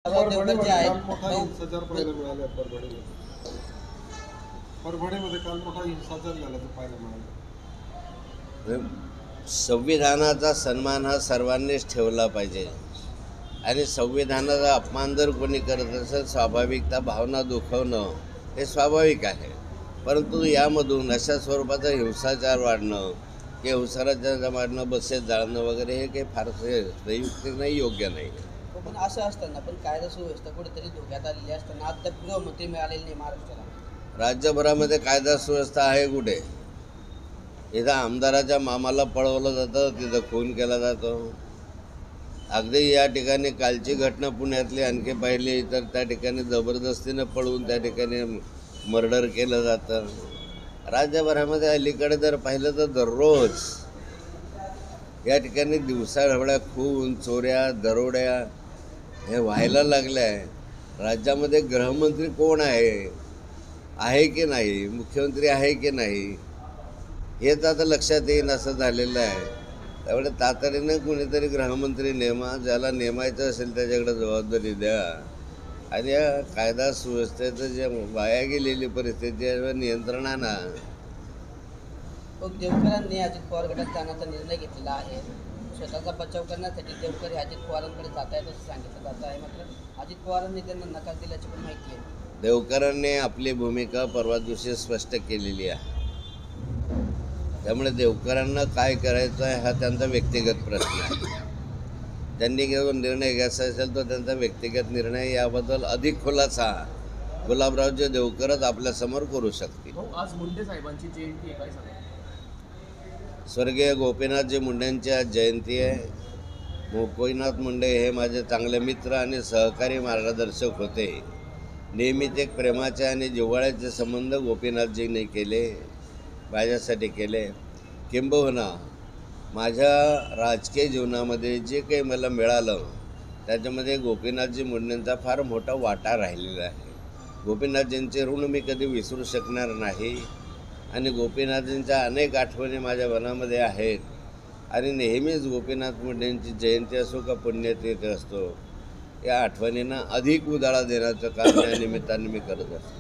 देवगडचे आहेत मोठा हिंसाचार पाहायला मिळाला परभणीमध्ये काल मोठा हिंसाचार झाल्याचं पाहायला मिळालं। संविधानाचा सन्मान हा सर्वांनीच ठेवला पाहिजे आणि संविधानाचा अपमान जर कोणी करत असेल स्वाभाविकता भावना दुखवणं हे स्वाभाविक आहे, परंतु यामधून अशा स्वरूपाचा हिंसाचार वाढणं की हिंसाचार वाढणं बसेस जाळणं वगैरे हे काही फारसे संयुक्त नाही, योग्य नाही। पण असं असताना पण कायदा सुव्यवस्था कुठेतरी धोक्यात आलेली असताना अद्याप गृहमंत्री मिळालेले नाही महाराष्ट्राला। राज्यभरामध्ये कायदा सुव्यवस्था आहे कुठे? इथं आमदाराच्या मामाला पळवलं जातं, तिथं खून केला जातो। अगदी या ठिकाणी कालची घटना पुण्यातली आणखी पाहिली तर त्या ठिकाणी जबरदस्तीनं पळवून त्या ठिकाणी मर्डर केलं जातं। राज्यभरामध्ये अलीकडे जर पाहिलं तर दररोज या ठिकाणी दिवसाढवळ्या खून, चोऱ्या, दरोड्या हे व्हायला लागले आहे। राज्यामध्ये गृहमंत्री कोण आहे की नाही, मुख्यमंत्री आहे की नाही हेच आता लक्षात येईन असं झालेलं आहे। त्यामुळे तातडीनं कुणीतरी गृहमंत्री नेमा, ज्याला नेमायचं असेल त्याच्याकडे जबाबदारी द्या आणि या कायदा सुव्यवस्थेचं जे वाया गेलेली परिस्थिती आहे नियंत्रणानं। देवकरांनी अजित पवार गटात जाण्याचा निर्णय घेतलेला आहे। स्वतःचा बचाव करण्यासाठी देवकर हे अजित पवारांकडे जात आहेत असं सांगितलं जात आहे, मात्र अजित पवारांनी त्यांना नकार दिल्याची पण माहिती आहे। देवकरांनी आपली भूमिका परवा दिवशी स्पष्ट केलेली आहे, त्यामुळे देवकरांना काय करायचं आहे हा त्यांचा व्यक्तिगत प्रश्न आहे। त्यांनी घेऊन निर्णय घ्यायचा असेल तर त्यांचा व्यक्तिगत निर्णय, याबद्दल अधिक खुलासा गुलाबरावजी देवकरच आपल्यासमोर करू शकतील। आज मुंडे साहेबांची जयंती आहे, काय सांगा? स्वर्गीय गोपीनाथजी मुंडेंची आज जयंती आहे। गोपीनाथ मुंडे हे माझे चांगले मित्र आणि सहकारी मार्गदर्शक होते। नेहमीच एक प्रेमाचे आणि जिव्हाळ्याचे संबंध गोपीनाथजींनी केले, माझ्यासाठी केले। किंबहुना माझ्या राजकीय जीवनामध्ये जे काही मला मिळालं त्याच्यामध्ये गोपीनाथजी मुंडेंचा फार मोठा वाटा राहिलेला आहे। गोपीनाथजींचे ऋण मी कधी विसरू शकणार नाही आणि गोपीनाथजींच्या अनेक आठवणी माझ्या मनामध्ये आहेत आणि नेहमीच गोपीनाथ मुंडेंची जयंती असो का पुण्यतिथी असतो या आठवणींना अधिक उजाळा देण्याचं काम या निमित्ताने मी करत असतो।